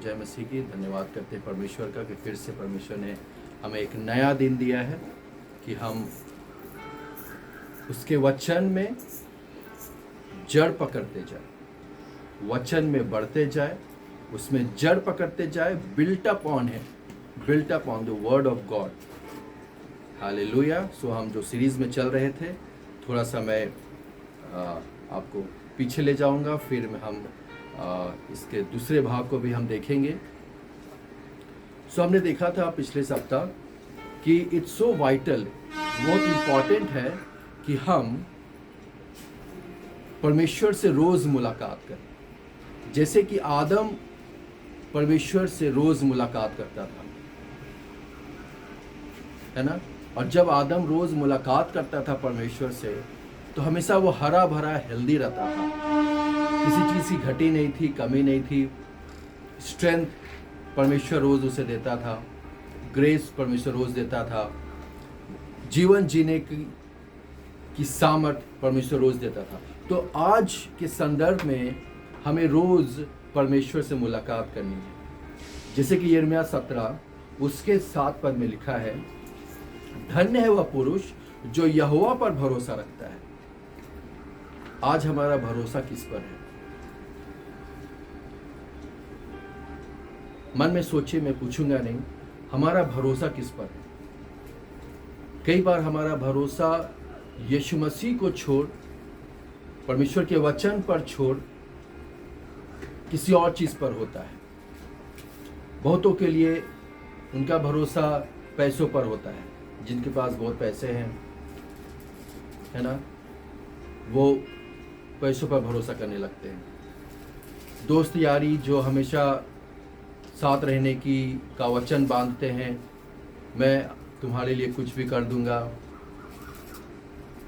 जय मसीह की। धन्यवाद करते हैं परमेश्वर का कि फिर से परमेश्वर ने हमें एक नया दिन दिया है कि हम उसके वचन में जड़ पकड़ते जाए, वचन में बढ़ते जाए, उसमें जड़ पकड़ते जाए, built up on the word of God. Hallelujah. So हम जो सीरीज में चल रहे थे, थोड़ा सा मैं आपको पीछे ले जाऊंगा, फिर हम इसके दूसरे भाग को भी हम देखेंगे। सो हमने देखा था पिछले सप्ताह कि इट्स सो वाइटल, बहुत इम्पॉर्टेंट है कि हम परमेश्वर से रोज़ मुलाकात करें, जैसे कि आदम परमेश्वर से रोज़ मुलाकात करता था, है ना। और जब आदम रोज़ मुलाकात करता था परमेश्वर से, तो हमेशा वो हरा भरा हेल्दी रहता था, किसी चीज़ की घटी नहीं थी, कमी नहीं थी। स्ट्रेंथ परमेश्वर रोज़ उसे देता था, ग्रेस परमेश्वर रोज़ देता था, जीवन जीने की सामर्थ परमेश्वर रोज़ देता था। तो आज के संदर्भ में हमें रोज़ परमेश्वर से मुलाकात करनी है। जैसे कि यिर्मयाह 17 उसके 7 पद में लिखा है, धन्य है वह पुरुष जो यहोवा पर भरोसा रखता है। आज हमारा भरोसा किस पर है? मन में सोचिए, मैं पूछूंगा नहीं, हमारा भरोसा किस पर है? कई बार हमारा भरोसा यीशु मसीह को छोड़, परमेश्वर के वचन पर छोड़, किसी और चीज पर होता है। बहुतों के लिए उनका भरोसा पैसों पर होता है, जिनके पास बहुत पैसे हैं, है ना, वो पैसों पर भरोसा करने लगते हैं। दोस्त यारी जो हमेशा साथ रहने का वचन बांधते हैं, मैं तुम्हारे लिए कुछ भी कर दूंगा,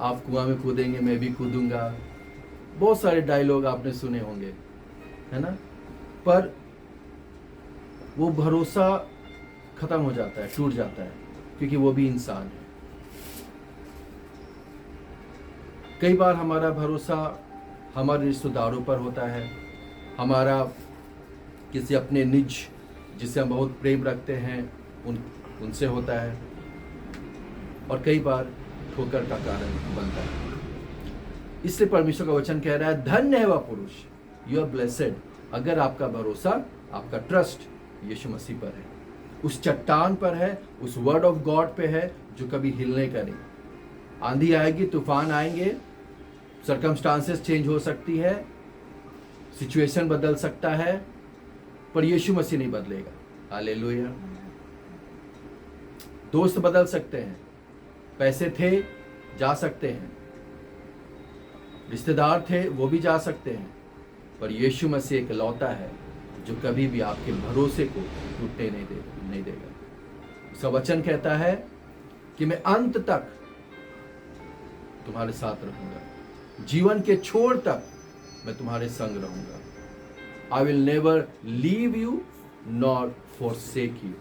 आप कुआं में कूदेंगे मैं भी कूदूंगा, बहुत सारे डायलॉग आपने सुने होंगे, है ना। पर वो भरोसा खत्म हो जाता है, टूट जाता है, क्योंकि वो भी इंसान है। कई बार हमारा भरोसा हमारे रिश्तेदारों पर होता है, हमारा किसी अपने निज जिसे हम बहुत प्रेम रखते हैं उनसे होता है, और कई बार ठोकर का कारण बनता है। इसलिए परमेश्वर का वचन कह रहा है, धन्य है वह पुरुष, यू आर ब्लेसेड, अगर आपका भरोसा, आपका ट्रस्ट यीशु मसीह पर है, उस चट्टान पर है, उस वर्ड ऑफ गॉड पे है जो कभी हिलने का नहीं। आंधी आएगी, तूफान आएंगे, सर्कमस्टांसेस चेंज हो सकती है, सिचुएशन बदल सकता है, पर यीशु मसीह नहीं बदलेगा। हालेलुया। दोस्त बदल सकते हैं, पैसे थे जा सकते हैं, रिश्तेदार थे वो भी जा सकते हैं, पर यीशु मसीह एक लौता है जो कभी भी आपके भरोसे को टूटने नहीं देगा। उसका वचन कहता है कि मैं अंत तक तुम्हारे साथ रहूंगा, जीवन के छोर तक मैं तुम्हारे संग रहूंगा। I will never leave you nor forsake you,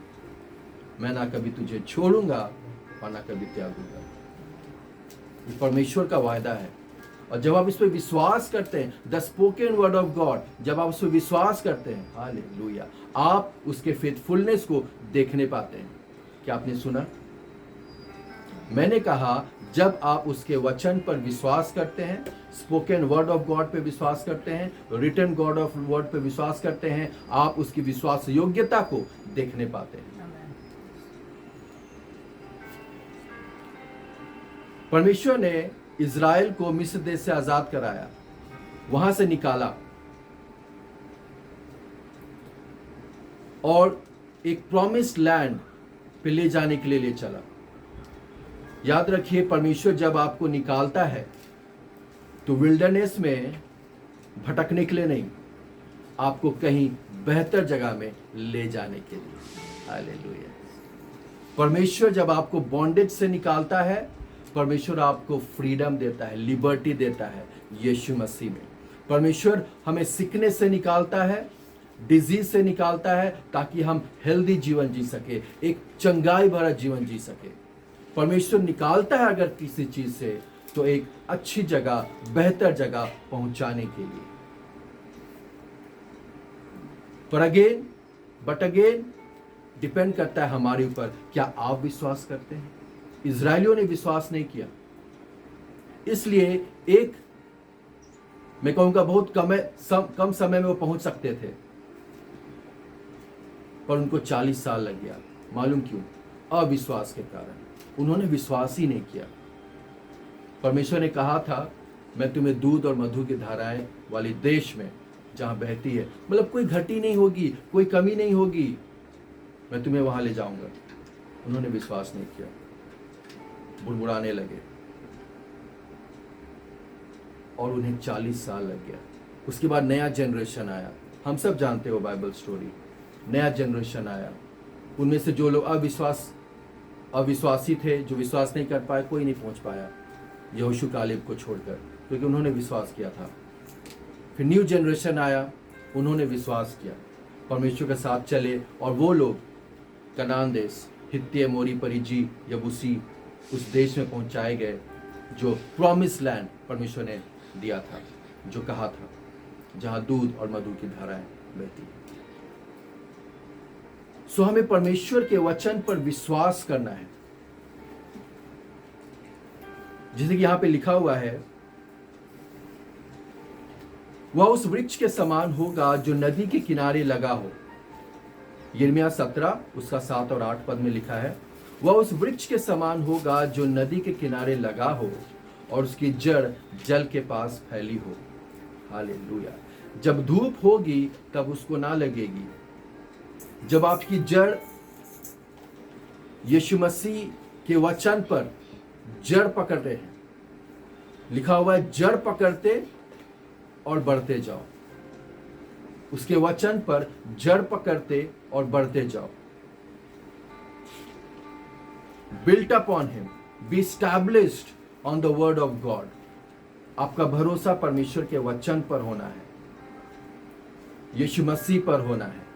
मैं ना कभी तुझे छोड़ूंगा और ना कभी त्यागूंगा। ये परमेश्वर का वायदा है। और जब आप इस पर विश्वास करते हैं, the spoken word of God, जब आप उस पर विश्वास करते हैं, हालेलुया, आप उसके फेथफुलनेस को देखने पाते हैं। क्या आपने सुना? मैंने कहा, जब आप उसके वचन पर विश्वास करते हैं, स्पोकन वर्ड ऑफ गॉड पे विश्वास करते हैं, रिटन गॉड ऑफ वर्ड पे विश्वास करते हैं, आप उसकी विश्वास योग्यता को देखने पाते हैं। परमेश्वर ने इज़राइल को मिस्र देश से आजाद कराया, वहां से निकाला और एक प्रॉमिस्ड लैंड पे ले जाने के लिए ले चला। याद रखिए, परमेश्वर जब आपको निकालता है तो विल्डरनेस में भटकने के लिए नहीं, आपको कहीं बेहतर जगह में ले जाने के लिए। हालेलुया। परमेश्वर जब आपको बॉन्डेज से निकालता है, परमेश्वर आपको फ्रीडम देता है, लिबर्टी देता है यीशु मसीह में। परमेश्वर हमें सिकनेस से निकालता है, डिजीज से निकालता है, ताकि हम हेल्दी जीवन जी सके, एक चंगाई भरा जीवन जी सके। परमेश्वर निकालता है अगर किसी चीज से, तो एक अच्छी जगह, बेहतर जगह पहुंचाने के लिए। पर अगेन बट अगेन डिपेंड करता है हमारे ऊपर, क्या आप विश्वास करते हैं? इजरायलियों ने विश्वास नहीं किया, इसलिए एक मैं कहूंगा बहुत कम समय में वो पहुंच सकते थे, पर उनको 40 साल लग गया। मालूम क्यों? अविश्वास के कारण। उन्होंने विश्वास ही नहीं किया। परमेश्वर ने कहा था, मैं तुम्हें दूध और मधु की धाराएं वाली देश में जहां बहती है, मतलब कोई घटी नहीं होगी, कोई कमी नहीं होगी, मैं तुम्हें वहां ले जाऊंगा। उन्होंने विश्वास नहीं किया, बुड़बुड़ाने लगे, और उन्हें 40 साल लग गया। उसके बाद नया जनरेशन आया, हम सब जानते हो बाइबल स्टोरी। नया जनरेशन आया, उनमें से जो लोग अविश्वासी थे, जो विश्वास नहीं कर पाए, कोई नहीं पहुंच पाया यहोशू कालेब को छोड़कर, क्योंकि उन्होंने विश्वास किया था। फिर न्यू जनरेशन आया, उन्होंने विश्वास किया, परमेश्वर के साथ चले, और वो लोग कनान देश, हित्ती, एमोरी, परिजी, यबूसी, उस देश में पहुंचाए गए जो प्रॉमिस लैंड परमेश्वर ने दिया था, जो कहा था, जहां दूध और मधु की धाराएं बहती है। सो हमें परमेश्वर के वचन पर विश्वास करना है। जैसे कि यहां पे लिखा हुआ है, वह उस वृक्ष के समान होगा जो नदी के किनारे लगा हो। यिर्मयाह 17 उसका 7 और 8 पद में लिखा है, वह उस वृक्ष के समान होगा जो नदी के किनारे लगा हो और उसकी जड़ जल के पास फैली हो। हालेलुया। जब धूप होगी तब उसको ना लगेगी। जब आपकी जड़ यीशु मसीह के वचन पर जड़ पकड़ते हैं, लिखा हुआ है जड़ पकड़ते और बढ़ते जाओ, उसके वचन पर जड़ पकड़ते और बढ़ते जाओ। Built upon him, B established on the word of God. आपका भरोसा परमेश्वर के वचन पर होना है, यीशु मसीह पर होना है।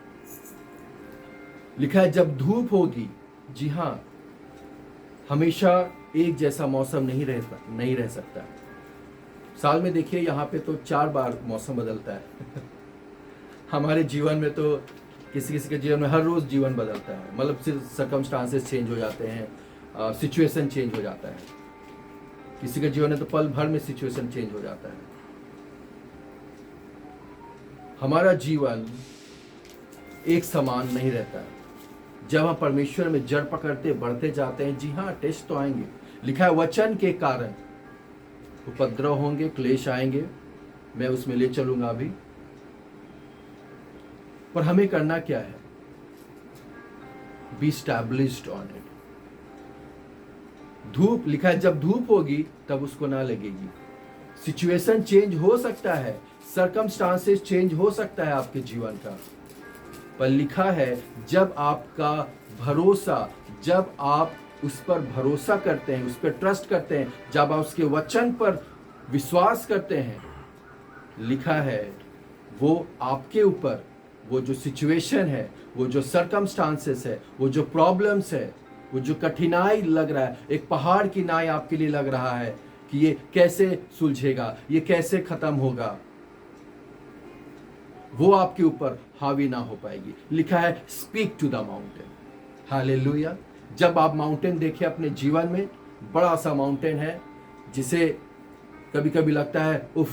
लिखा है जब धूप होगी, जी हां, हमेशा एक जैसा मौसम नहीं रह सकता। साल में देखिए यहाँ पे तो 4 बार मौसम बदलता है हमारे जीवन में तो किसी के जीवन में हर रोज जीवन बदलता है, मतलब सिर्फ सर्कमस्टांसेस चेंज हो जाते हैं, सिचुएशन चेंज हो जाता है। किसी के जीवन में तो पल भर में सिचुएशन चेंज हो जाता है। हमारा जीवन एक समान नहीं रहता है। जब हम परमेश्वर में जड़ पकड़ते बढ़ते जाते हैं, जी हाँ, टेस्ट तो आएंगे। लिखा है वचन के कारण उपद्रव होंगे, क्लेश आएंगे, मैं उसमें ले चलूंगा अभी। पर हमें करना क्या है? B established on it. धूप, लिखा है जब धूप होगी तब उसको ना लगेगी। सिचुएशन चेंज हो सकता है, सर्कमस्टांसेस चेंज हो सकता है आपके जीवन का, पर लिखा है जब आपका भरोसा, जब आप उस पर भरोसा करते हैं, उस पर ट्रस्ट करते हैं, जब आप उसके वचन पर विश्वास करते हैं, लिखा है वो आपके ऊपर, वो जो सिचुएशन है, वो जो सर्कमस्टांसेस है, वो जो प्रॉब्लम्स है, वो जो कठिनाई लग रहा है, एक पहाड़ की नाई आपके लिए लग रहा है कि ये कैसे सुलझेगा, ये कैसे खत्म होगा, वो आपके ऊपर हावी ना हो पाएगी। लिखा है speak to the mountain. Hallelujah. जब आप माउंटेन देखें अपने जीवन में, बड़ा सा माउंटेन है जिसे कभी कभी लगता है उफ,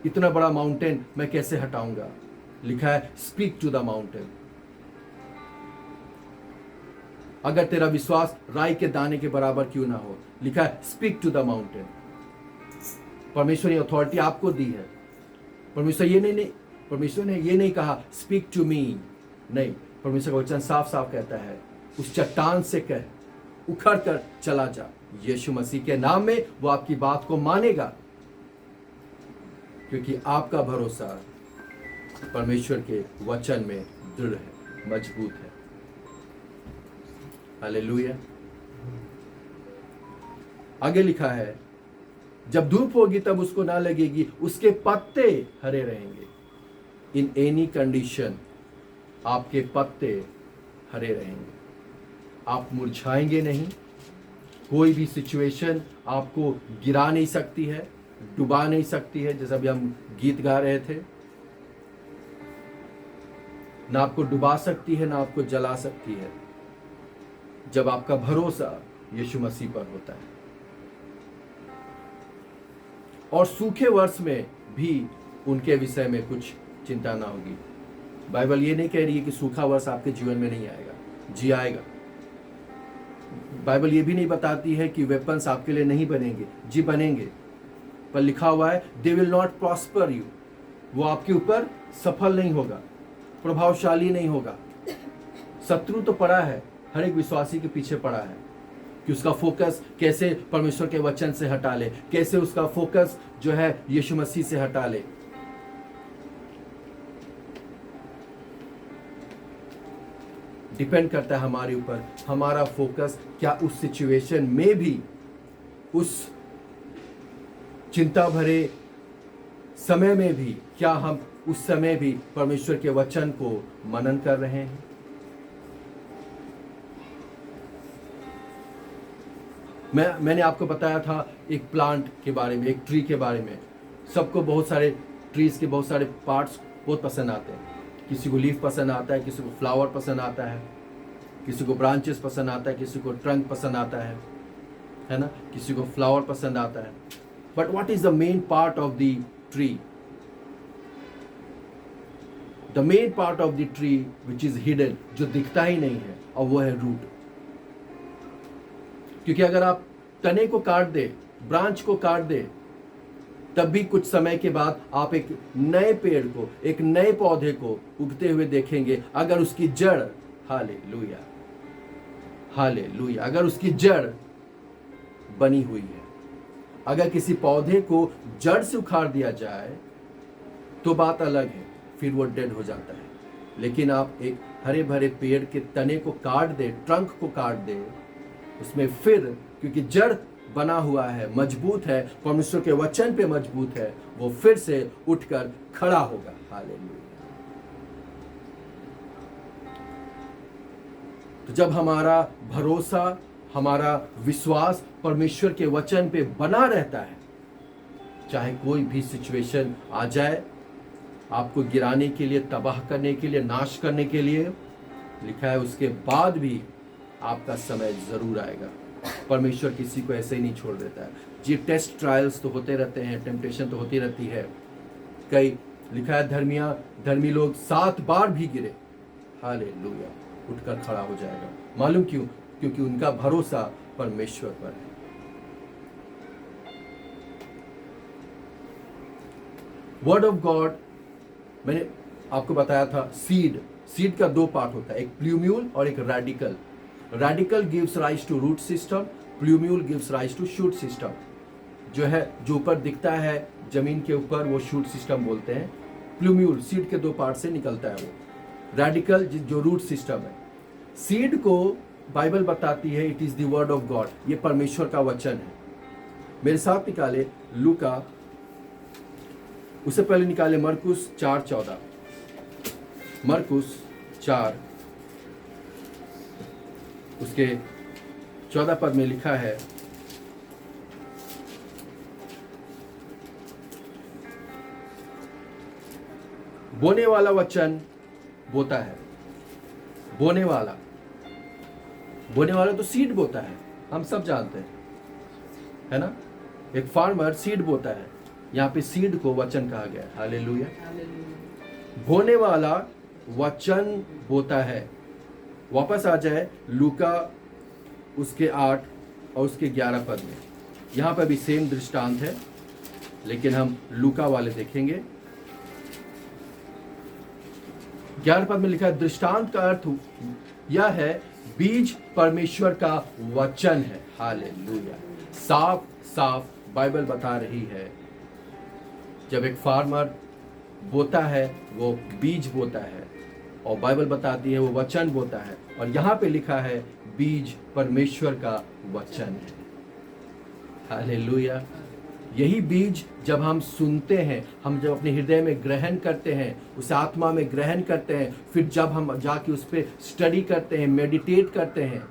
इतना बड़ा माउंटेन मैं कैसे हटाऊंगा। लिखा है स्पीक टू द माउंटेन। अगर तेरा विश्वास राई के दाने के बराबर क्यों ना हो, लिखा है स्पीक टू द माउंटेन। परमेश्वर ने अथॉरिटी आपको दी है। परमेश्वर ने ये नहीं कहा स्पीक टू मी, नहीं, परमेश्वर का वचन साफ साफ कहता है उस चट्टान से कह, उखड़ कर चला जा। यीशु मसीह के नाम में वो आपकी बात को मानेगा, क्योंकि आपका भरोसा परमेश्वर के वचन में दृढ़ है, मजबूत है। हालेलुया। आगे लिखा है जब धूप होगी तब उसको ना लगेगी, उसके पत्ते हरे रहेंगे। इन एनी कंडीशन आपके पत्ते हरे रहेंगे, आप मुरझाएंगे नहीं। कोई भी सिचुएशन आपको गिरा नहीं सकती है, डुबा नहीं सकती है। जैसा भी हम गीत गा रहे थे, ना आपको डुबा सकती है, ना आपको जला सकती है, जब आपका भरोसा यीशु मसीह पर होता है। और सूखे वर्ष में भी उनके विषय में कुछ चिंता ना होगी। बाइबल ये नहीं कह रही है कि सूखा वर्ष आपके जीवन में नहीं आएगा, जी आएगा। बाइबल ये भी नहीं बताती है कि वेपन्स आपके लिए नहीं बनेंगे, जी बनेंगे, पर लिखा हुआ है they will not prosper you, वो आपके ऊपर सफल नहीं होगा, प्रभावशाली नहीं होगा। शत्रु तो पड़ा है, हर एक विश्वासी के पीछे पड़ा है कि उसका फोकस कैसे परमेश्वर के वचन से हटा ले, कैसे उसका फोकस जो है यीशु मसीह से हटा ले। डिपेंड करता है हमारे ऊपर, हमारा फोकस क्या उस सिचुएशन में भी, उस चिंता भरे समय में भी, क्या हम उस समय भी परमेश्वर के वचन को मनन कर रहे हैं। मैंने आपको बताया था एक प्लांट के बारे में, एक ट्री के बारे में। सबको बहुत सारे ट्रीज के बहुत सारे पार्ट्स बहुत पसंद आते हैं। किसी को लीफ पसंद आता है, किसी को फ्लावर पसंद आता है, किसी को ब्रांचेस पसंद आता है, किसी को ट्रंक पसंद आता है ना, किसी को फ्लावर पसंद आता है। But what is the main part of the tree? The main part of the tree which is hidden, जो दिखता ही नहीं है, और वो है रूट। क्योंकि अगर आप तने को काट दे, ब्रांच को काट दे, तब भी कुछ समय के बाद आप एक नए पेड़ को, एक नए पौधे को उगते हुए देखेंगे, अगर उसकी जड़, हालेलुया हालेलुया, अगर उसकी जड़ बनी हुई है। अगर किसी पौधे को जड़ से उखाड़ दिया जाए तो बात अलग है, फिर वो डेड हो जाता है। लेकिन आप एक हरे भरे पेड़ के तने को काट दे, ट्रंक को काट दे, उसमें फिर, क्योंकि जड़ बना हुआ है, मजबूत है, परमेश्वर के वचन पे मजबूत है, वो फिर से उठकर खड़ा होगा। हालेलुया। तो जब हमारा भरोसा, हमारा विश्वास परमेश्वर के वचन पे बना रहता है, चाहे कोई भी सिचुएशन आ जाए, आपको गिराने के लिए, तबाह करने के लिए, नाश करने के लिए, लिखा है उसके बाद भी आपका समय जरूर आएगा। परमेश्वर किसी को ऐसे ही नहीं छोड़ देता है। जी, टेस्ट ट्रायल्स तो होते रहते हैं, टेम्पटेशन तो होती रहती है। कई, लिखा है धर्मी लोग 7 बार भी गिरे, हालेलुया, उठकर खड़ा हो जाएगा। मालूम क्यों? क्योंकि उनका भरोसा परमेश्वर पर है। वर्ड ऑफ गॉड, मैंने आपको बताया था, सीड का 2 पार्ट होता है, एक प्लूम्यूल और एक radicle. Radicle gives rise to root system, plumule gives rise to shoot system. जो है, जो ऊपर दिखता है जमीन के ऊपर, वो शूट सिस्टम बोलते हैं। प्लूम्यूल सीड के 2 पार्ट से निकलता है वो। रेडिकल जो रूट सिस्टम है। सीड को बाइबल बताती है it is the word of God, ये परमेश्वर का वचन है। मेरे साथ निकाले लूका, उससे पहले निकाले मरकुस 4:14। मरकुस 4 उसके 14 पद में लिखा है, बोने वाला वचन बोता है। बोने वाला तो सीड बोता है, हम सब जानते हैं, है ना। एक फार्मर सीड बोता है, यहाँ पे सीड को वचन कहा गया है। हालेलुया। बोने वाला वचन बोता है। वापस आ जाए लूका उसके 8 और उसके 11 पद में। यहाँ पर भी सेम दृष्टांत है, लेकिन हम लूका वाले देखेंगे। 11 पद में लिखा है, दृष्टांत का अर्थ यह है, बीज परमेश्वर का वचन है। हालेलुया। साफ साफ बाइबल बता रही है, जब एक फार्मर बोता है वो बीज बोता है, और बाइबल बताती है वो वचन बोता है। और यहाँ पे लिखा है बीज परमेश्वर का वचन है। हालेलुया। यही बीज जब हम सुनते हैं, हम जब अपने हृदय में ग्रहण करते हैं, उस आत्मा में ग्रहण करते हैं, फिर जब हम जाके उस पर स्टडी करते हैं, मेडिटेट करते हैं,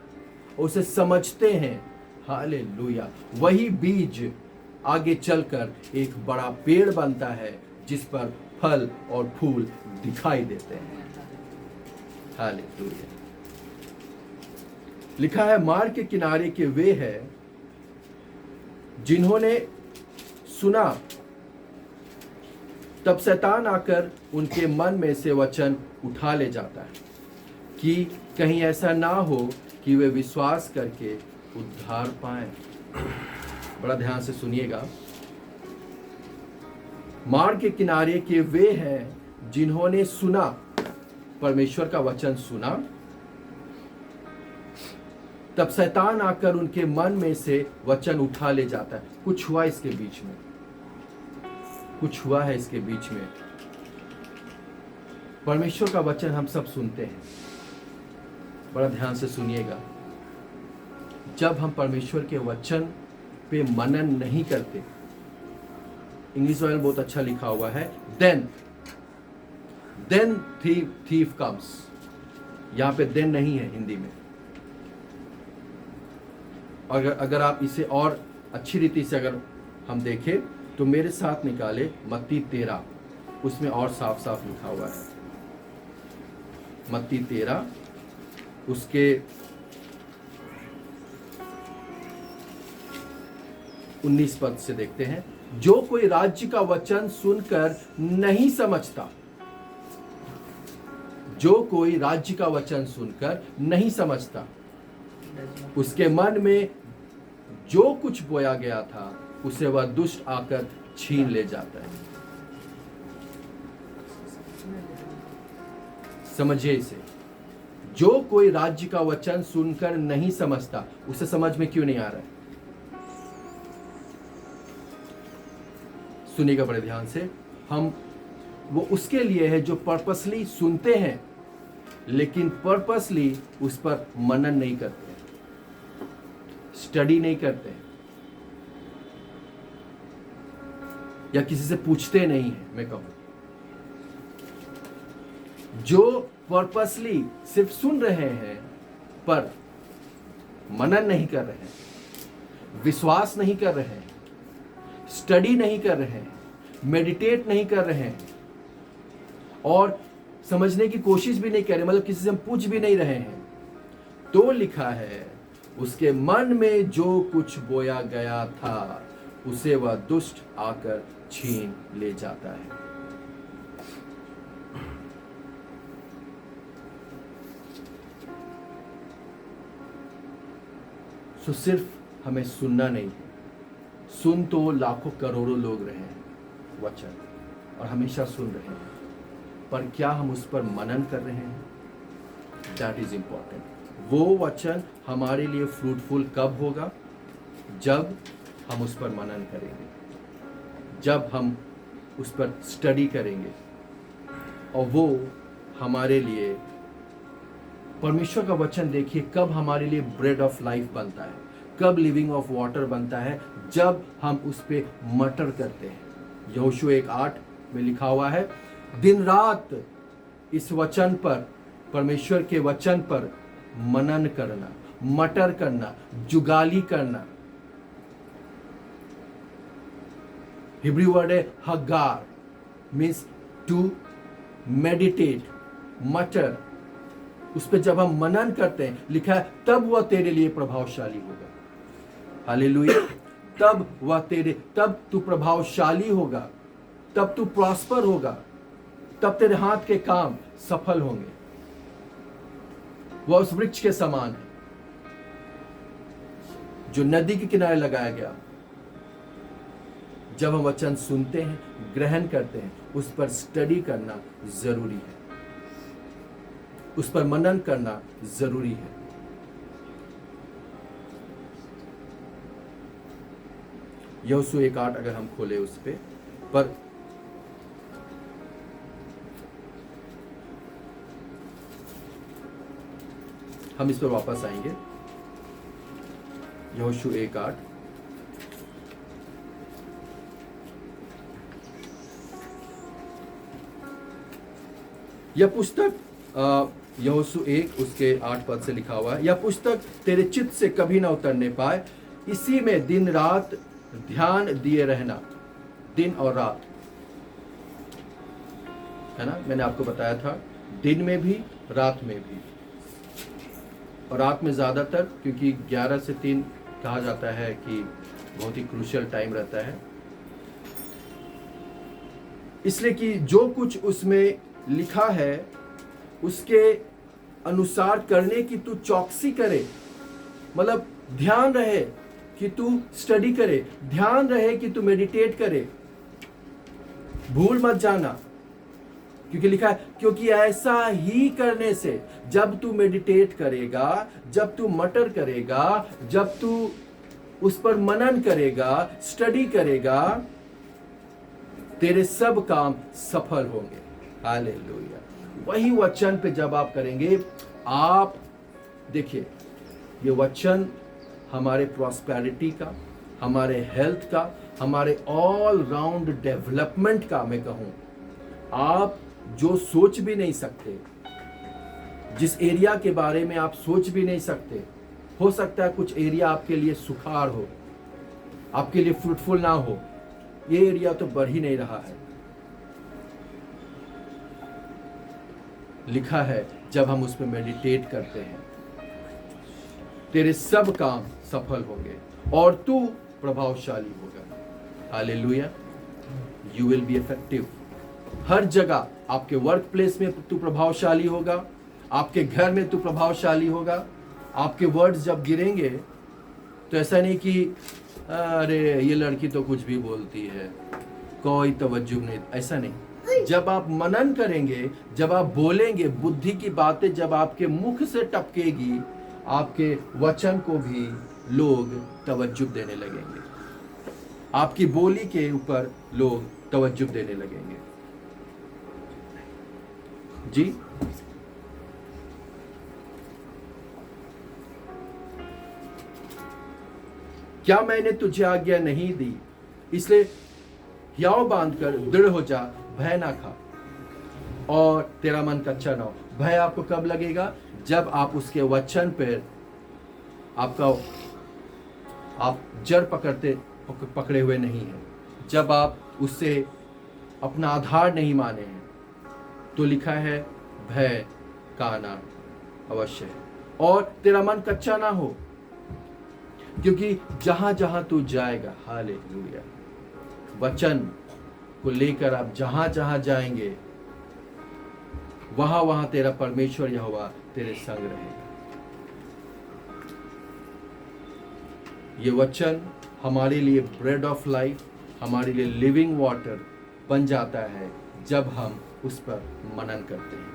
उसे समझते हैं, हालेलुया, वही बीज आगे चलकर एक बड़ा पेड़ बनता है, जिस पर फल और फूल दिखाई देते हैं। हालेलुया। लिखा है मार्ग के किनारे के वे हैं जिन्होंने सुना, तब शैतान आकर उनके मन में से वचन उठा ले जाता है कि कहीं ऐसा ना हो कि वे विश्वास करके उद्धार पाएं। बड़ा ध्यान से सुनिएगा। मार्ग के किनारे के वे हैं जिन्होंने सुना, परमेश्वर का वचन सुना, तब शैतान आकर उनके मन में से वचन उठा ले जाता है। कुछ हुआ इसके बीच में, कुछ हुआ है इसके बीच में। परमेश्वर का वचन हम सब सुनते हैं, बड़ा ध्यान से सुनिएगा। जब हम परमेश्वर के वचन पे मनन नहीं करते, इंग्लिश में बहुत अच्छा लिखा हुआ है, देन thief comes। यहां पे देन नहीं है हिंदी में। अगर आप इसे और अच्छी रीति से अगर हम देखें तो मेरे साथ निकाले मत्ती 13, उसमें और साफ साफ लिखा हुआ है। मत्ती 13 उसके 19 पद से देखते हैं। जो कोई राज्य का वचन सुनकर नहीं समझता, जो कोई राज्य का वचन सुनकर नहीं समझता, उसके मन में जो कुछ बोया गया था उसे वह दुष्ट आकर छीन ले जाता है। समझिए इसे। जो कोई राज्य का वचन सुनकर नहीं समझता, उसे समझ में क्यों नहीं आ रहा है? सुनिएगा बड़े ध्यान से। हम वो उसके लिए है जो पर्पसली सुनते हैं लेकिन पर्पसली उस पर मनन नहीं करते, स्टडी नहीं करते या किसी से पूछते नहीं है। मैं कहूं जो पर्पसली सिर्फ सुन रहे हैं पर मनन नहीं कर रहे हैं, विश्वास नहीं कर रहे हैं, स्टडी नहीं कर रहे हैं, मेडिटेट नहीं कर रहे हैं और समझने की कोशिश भी नहीं कर रहे, मतलब किसी से हम पूछ भी नहीं रहे हैं, तो लिखा है उसके मन में जो कुछ बोया गया था उसे वह दुष्ट आकर छीन ले जाता है। तो सिर्फ हमें सुनना नहीं है। सुन तो लाखों करोड़ों लोग रहे हैं वचन और हमेशा सुन रहे हैं, पर क्या हम उस पर मनन कर रहे हैं? That is important. वो वचन हमारे लिए फ्रूटफुल कब होगा? जब हम उस पर मनन करेंगे, जब हम उस पर स्टडी करेंगे और वो हमारे लिए, परमेश्वर का वचन देखिए कब हमारे लिए ब्रेड ऑफ लाइफ बनता है, कब लिविंग ऑफ वाटर बनता है, जब हम उस पे मटर करते हैं। यहोशू 1:8 में लिखा हुआ है, दिन रात इस वचन पर, परमेश्वर के वचन पर मनन करना, मटर करना, जुगाली करना। हिब्रू वर्ड है हगार, मीन्स टू मेडिटेट, मटर। उस पर जब हम मनन करते हैं, लिखा है तब वह तेरे लिए प्रभावशाली होगा। हालेलुया। तब तू प्रभावशाली होगा, तब तू प्रॉस्पर होगा, तब तेरे हाथ के काम सफल होंगे। वह उस वृक्ष के समान है जो नदी के किनारे लगाया गया। जब हम वचन सुनते हैं, ग्रहण करते हैं, उस पर स्टडी करना जरूरी है, उस पर मनन करना जरूरी है। यहोशू 1:8 अगर हम खोले उस पर हम इस पर वापस आएंगे। यहोशू 1:8 यह पुस्तक, यहोशू 1 उसके 8 पद से लिखा हुआ है, यह पुस्तक तेरे चित्त से कभी ना उतरने पाए, इसी में दिन रात ध्यान दिए रहना, दिन और रात, है ना। मैंने आपको बताया था दिन में भी रात में भी, और रात में ज़्यादातर, क्योंकि 11 से 3 कहा जाता है कि बहुत ही क्रूशियल टाइम रहता है, इसलिए कि जो कुछ उसमें लिखा है उसके अनुसार करने की तू चौकसी करे। मतलब ध्यान रहे कि तू स्टडी करे, ध्यान रहे कि तू मेडिटेट करे, भूल मत जाना, क्योंकि लिखा है क्योंकि ऐसा ही करने से जब तू मेडिटेट करेगा, जब तू मटर करेगा, जब तू उस पर मनन करेगा, स्टडी करेगा, तेरे सब काम सफल होंगे। हालेलुया। वही वचन पे जब आप करेंगे, आप देखिए, ये वचन हमारे प्रॉस्पेरिटी का, हमारे हेल्थ का, हमारे ऑल राउंड डेवलपमेंट का, मैं कहूं, आप जो सोच भी नहीं सकते, जिस एरिया के बारे में आप सोच भी नहीं सकते, हो सकता है कुछ एरिया आपके लिए सुखाड़ हो, आपके लिए फ्रूटफुल ना हो, ये एरिया तो बढ़ ही नहीं रहा है। लिखा है जब हम उस पर मेडिटेट करते हैं, तेरे सब काम सफल होंगे और तू प्रभावशाली होगा। Hallelujah. You will be effective. हर जगह, आपके वर्क प्लेस में तू प्रभावशाली होगा, आपके घर में तू प्रभावशाली होगा। आपके वर्ड्स जब गिरेंगे तो ऐसा नहीं कि अरे ये लड़की तो कुछ भी बोलती है, कोई तवज्जो नहीं, ऐसा नहीं। जब आप मनन करेंगे, जब आप बोलेंगे, बुद्धि की बातें जब आपके मुख से टपकेगी, आपके वचन को भी लोग तवज्जो देने लगेंगे, आपकी बोली के ऊपर लोग तवज्जो देने लगेंगे। जी, क्या मैंने तुझे आज्ञा नहीं दी, इसलिए हियाव बांधकर दृढ़ हो जा, भय ना खा और तेरा मन कच्चा ना हो। भय आपको कब लगेगा? जब आप उसके वचन पर आप जड़ पकड़े हुए नहीं हैं, जब आप उससे अपना आधार नहीं माने हैं, तो लिखा है भय का आना अवश्य है। और तेरा मन कच्चा ना हो, क्योंकि जहां जहां तू जाएगा, हालेलुया, वचन को लेकर आप जहां जहां जाएंगे, वहां वहां तेरा परमेश्वर यहोवा तेरे संग रहेगा। ये वचन हमारे लिए ब्रेड ऑफ लाइफ, हमारे लिए लिविंग वाटर बन जाता है जब हम उस पर मनन करते हैं।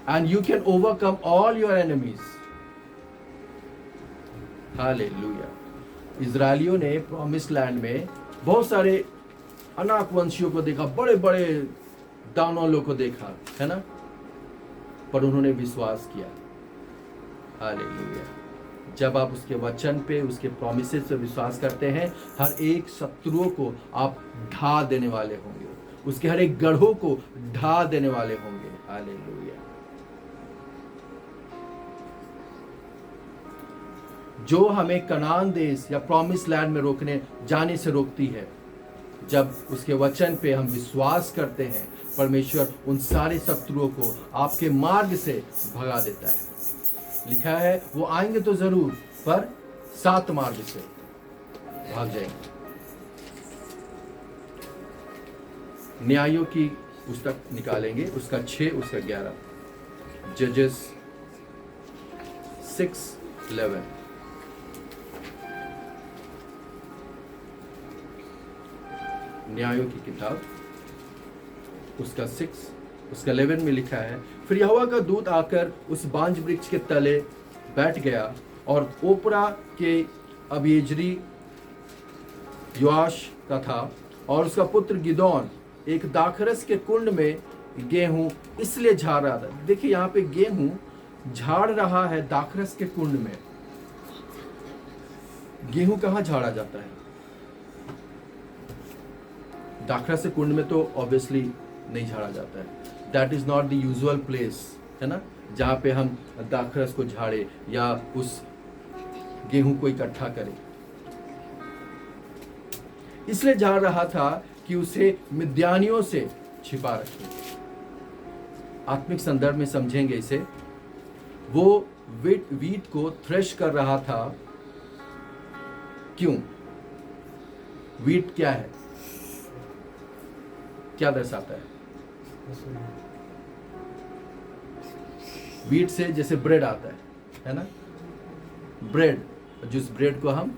And you can overcome all your enemies. Hallelujah. इजरायलियों ने प्रॉमिस्ड लैंड में बहुत सारे अनाक वंशियों को देखा, बड़े बड़े दानों को देखा, है ना, पर उन्होंने विश्वास किया। हालेलुया। जब आप उसके वचन पे, उसके प्रॉमिसेस पे विश्वास करते हैं, हर एक शत्रुओं को आप ढा देने वाले होंगे, उसके हर एक गढ़ों को ढा देने वाले होंगे। हालेलुया। जो हमें कनान देश या प्रॉमिस लैंड में जाने से रोकती है, जब उसके वचन पे हम विश्वास करते हैं, परमेश्वर उन सारे शत्रुओं को आपके मार्ग से भगा देता है। लिखा है वो आएंगे तो जरूर, पर 7 मार्ग से भाग जाएंगे। न्यायों की पुस्तक निकालेंगे, उसका 6, उसका 11, जजेस 6:11। न्यायों की किताब, उसका 6, उसका 11 में लिखा है, फिर यहोवा का दूत आकर उस बांज वृक्ष के तले बैठ गया और ओपरा के अबीएजरी योआश का था और उसका पुत्र गिदोन एक दाखरस के कुंड में गेहूं इसलिए झाड़ रहा था। देखिए यहाँ पे गेहूं झाड़ रहा है दाखरस के कुंड में। गेहूं कहाँ झाड़ा जाता है? दाखरस के कुंड में तो ऑब्वियसली नहीं झाड़ा जाता है। That is not the usual place, है ना, जहाँ पे हम दाखरस को झाड़े या उस गेहूं को इकट्ठा करें। इसलिए झाड़ रहा था कि उसे मिद्यानियों से छिपा रखे। आत्मिक संदर्भ में समझेंगे इसे। वो वीट को थ्रेश कर रहा था। क्यों? वीट क्या है, क्या दर्शाता है? वीट से जैसे ब्रेड आता है ना, ब्रेड, जिस ब्रेड को हम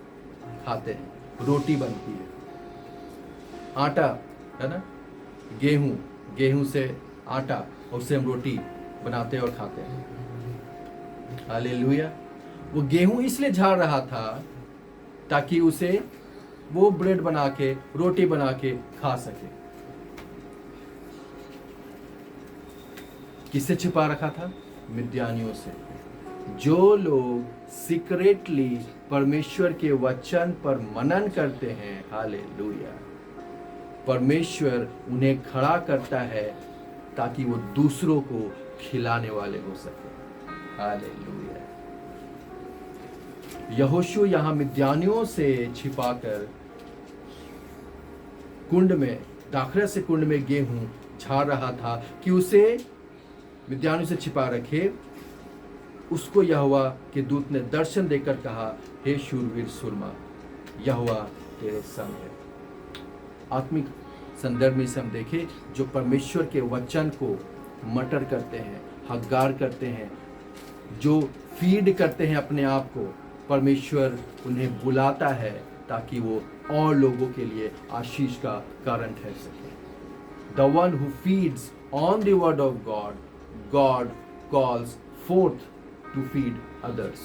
खाते हैं, रोटी बनती है। आटा है ना, गेहूं से आटा, उससे हम रोटी बनाते हैं और खाते हैं। हालेलुया। वो गेहूं इसलिए झाड़ रहा था ताकि उसे वो ब्रेड बना के, रोटी बना के खा सके। किससे छिपा रखा था? मिद्यानियों से। जो लोग सीक्रेटली परमेश्वर के वचन पर मनन करते हैं, हालेलुया, परमेश्वर उन्हें खड़ा करता है ताकि वो दूसरों को खिलाने वाले हो सके। हालेलुया। यहोशू यहां मिद्यानियों से छिपाकर कुंड में, दाखरस से कुंड में गेहूं झाड़ रहा था कि उसे मिद्यानियों से छिपा रखे। उसको यहोवा के दूत ने दर्शन देकर कहा, हे शूरवीर सुरमा, यहोवा तेरे संग है। आत्मिक संदर्भ में से हम देखें, जो परमेश्वर के वचन को मटर करते हैं, हकगार करते हैं, जो फीड करते हैं अपने आप को, परमेश्वर उन्हें बुलाता है ताकि वो और लोगों के लिए आशीष का कारण ठहर सके। The one who feeds on the word of God, God calls forth to feed others.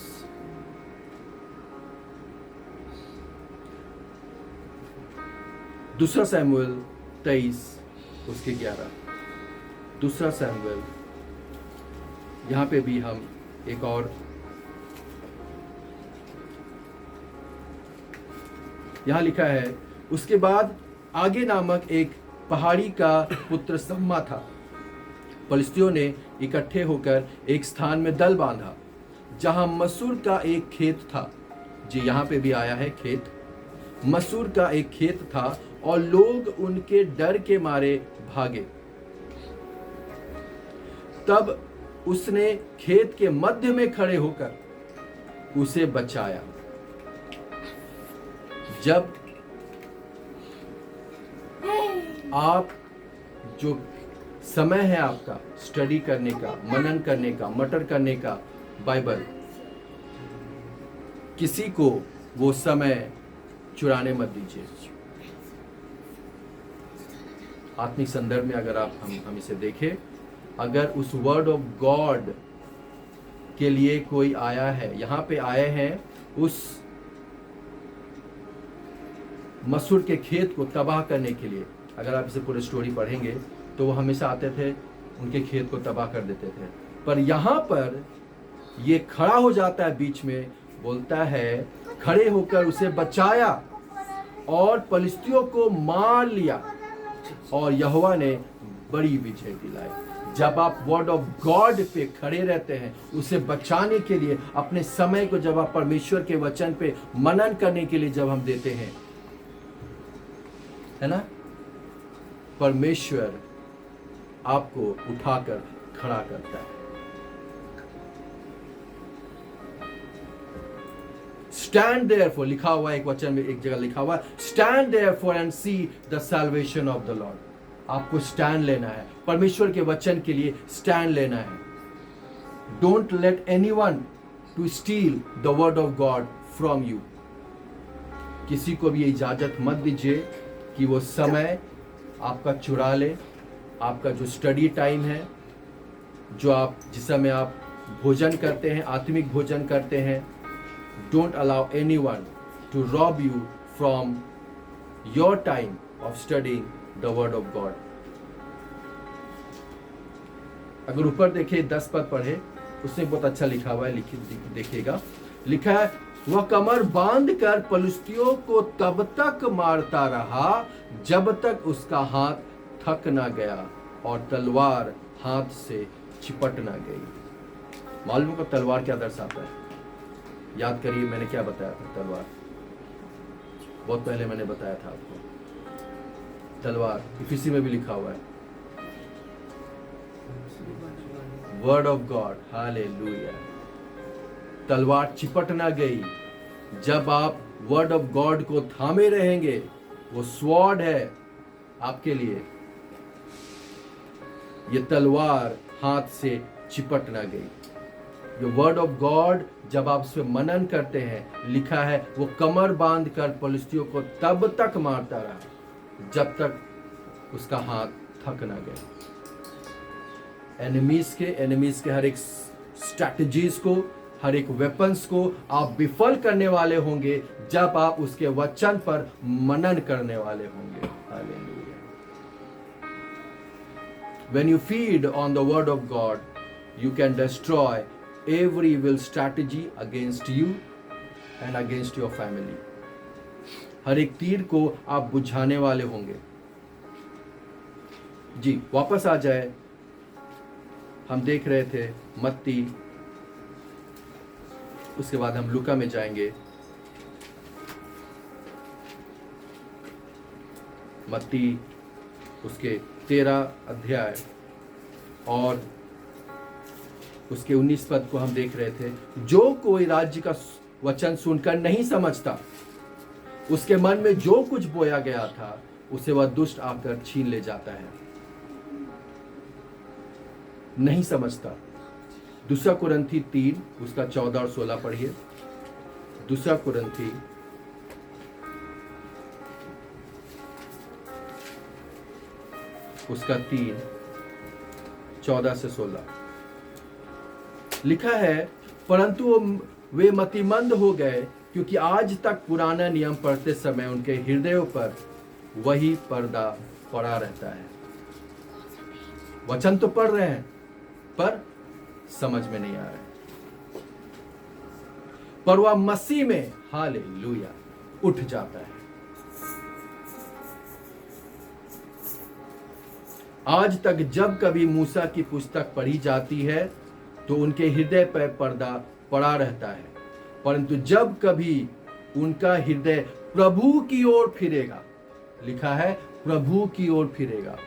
दूसरा सैमुएल 23 उसके 11। दूसरा सैमुएल, यहां पे भी हम एक और, यहां लिखा है, उसके बाद आगे नामक एक पहाड़ी का पुत्र सम्मा था। फलिस्तियों ने इकट्ठे होकर एक स्थान में दल बांधा जहां मसूर का एक खेत था। जी, यहां पे भी आया है खेत। मसूर का एक खेत था और लोग उनके डर के मारे भागे। तब उसने खेत के मध्य में खड़े होकर उसे बचाया। जब आप, जो समय है आपका स्टडी करने का, मनन करने का, मटर करने का बाइबल, किसी को वो समय चुराने मत दीजिए। आत्मिक संदर्भ में अगर आप हम इसे देखें, अगर उस वर्ड ऑफ गॉड के लिए कोई आया है, यहां पे आए हैं उस मसूर के खेत को तबाह करने के लिए। अगर आप इसे पूरी स्टोरी पढ़ेंगे तो वो हमेशा आते थे, उनके खेत को तबाह कर देते थे। पर यहां पर ये खड़ा हो जाता है बीच में, बोलता है, खड़े होकर उसे बचाया और फलिस्तियों को मार लिया और यहोवा ने बड़ी विजय दिलाई। जब आप वर्ड ऑफ गॉड पे खड़े रहते हैं, उसे बचाने के लिए अपने समय को, जब आप परमेश्वर के वचन पे मनन करने के लिए जब हम देते हैं, है ना, परमेश्वर आपको उठाकर खड़ा करता है। स्टैंड देयरफॉर, लिखा हुआ है एक वचन में, एक जगह लिखा हुआ है, stand therefore and see the salvation of the Lord. आपको स्टैंड लेना है, परमेश्वर के वचन के लिए स्टैंड लेना है। Don't let anyone to steal the word of God from you. किसी को भी इजाजत मत दीजिए कि वो समय आपका चुरा ले। आपका जो स्टडी टाइम है, जो आप, जिस समय आप भोजन करते हैं, आत्मिक भोजन करते हैं, don't allow anyone to rob you from your time of studying the word of God. अगर ऊपर देखे 10 पद पढ़े, उसमें बहुत अच्छा लिखा हुआ है, देखिएगा, लिखा है, वह कमर बांध कर फलिस्तियों को तब तक मारता रहा जब तक उसका हाथ थक ना गया और तलवार हाथ से चिपट ना गई। मालूम का तलवार क्या दर्शाता है? याद करिए, मैंने क्या बताया था? तलवार बहुत पहले मैंने बताया था आपको। तलवार इफिसी में भी लिखा हुआ है, वर्ड ऑफ गॉड, हालेलुया। तलवार चिपट ना गई। जब आप वर्ड ऑफ गॉड को थामे रहेंगे, वो स्वॉर्ड है आपके लिए। ये तलवार हाथ से चिपट ना गई। ये वर्ड ऑफ गॉड जब आप उस पर मनन करते हैं, लिखा है वो कमर बांध कर पलिश्तियों को तब तक मारता रहा जब तक उसका हाथ थक ना गया। एनिमीज के हर एक स्ट्रैटेजीज को, हर एक वेपन्स को आप विफल करने वाले होंगे जब आप उसके वचन पर मनन करने वाले होंगे। Hallelujah. When you feed on the word of God, you can destroy every evil strategy against you and against your family. हर एक तीर को आप बुझाने वाले होंगे। जी, वापस आ जाए। हम देख रहे थे मत्ती, उसके बाद हम लूका में जाएंगे। मत्ती उसके 13 अध्याय और उसके 19 पद को हम देख रहे थे। जो कोई राज्य का वचन सुनकर नहीं समझता, उसके मन में जो कुछ बोया गया था उसे वह दुष्ट आकर छीन ले जाता है। नहीं समझता। दूसरा कुरिन्थी 3 उसका 14 और 16 पढ़िए। दूसरा कुरिन्थी उसका 3 14 से 16 लिखा है, परंतु वे मतिमंद हो गए, क्योंकि आज तक पुराना नियम पढ़ते समय उनके हृदयों पर वही पर्दा पड़ा रहता है। वचन तो पढ़ रहे हैं पर समझ में नहीं आ रहा है। पर वह मसीह में, हालेलुया, उठ जाता है। आज तक जब कभी मूसा की पुस्तक पढ़ी जाती है तो उनके हृदय पर पर्दा पड़ा रहता है, परंतु जब कभी उनका हृदय प्रभु की ओर फिरेगा, लिखा है प्रभु की ओर फिरेगा।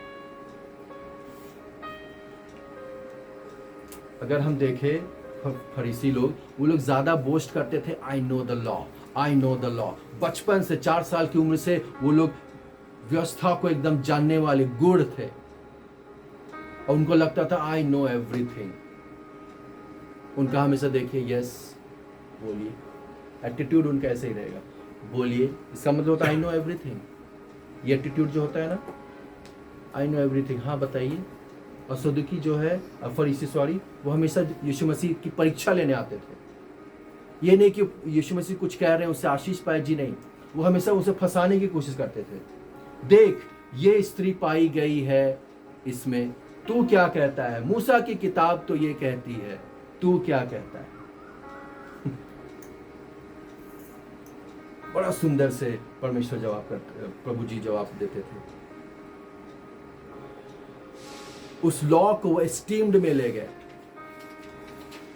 अगर हम देखें फरीसी लोग, वो लोग ज्यादा बोस्ट करते थे, I know the law, I know the law. बचपन से 4 साल की उम्र से वो लोग व्यवस्था को एकदम जानने वाले गुड़ थे और उनको लगता था आई नो एवरीथिंग। उनका हमेशा देखिए यस बोलिए, एटीट्यूड उनका ऐसे ही रहेगा, बोलिए, इसका मतलब होता है आई नो एवरीथिंग। ये एटीट्यूड जो होता है ना, आई नो एवरीथिंग, हाँ बताइए। और सदुकी जो है, फरीसी सॉरी, वो हमेशा यीशु मसीह की परीक्षा लेने आते थे। ये नहीं कि यीशु मसीह कुछ कह रहे हैं उससे आशीष पाए, जी नहीं, वो हमेशा उसे फंसाने की कोशिश करते थे। देख, ये स्त्री पाई गई है इसमें, तू क्या कहता है? मूसा की किताब तो ये कहती है, तू क्या कहता है? बड़ा सुंदर से परमेश्वर जवाब करते, प्रभु जी जवाब देते थे। उस लॉ को वो एस्टीम्ड में ले गए।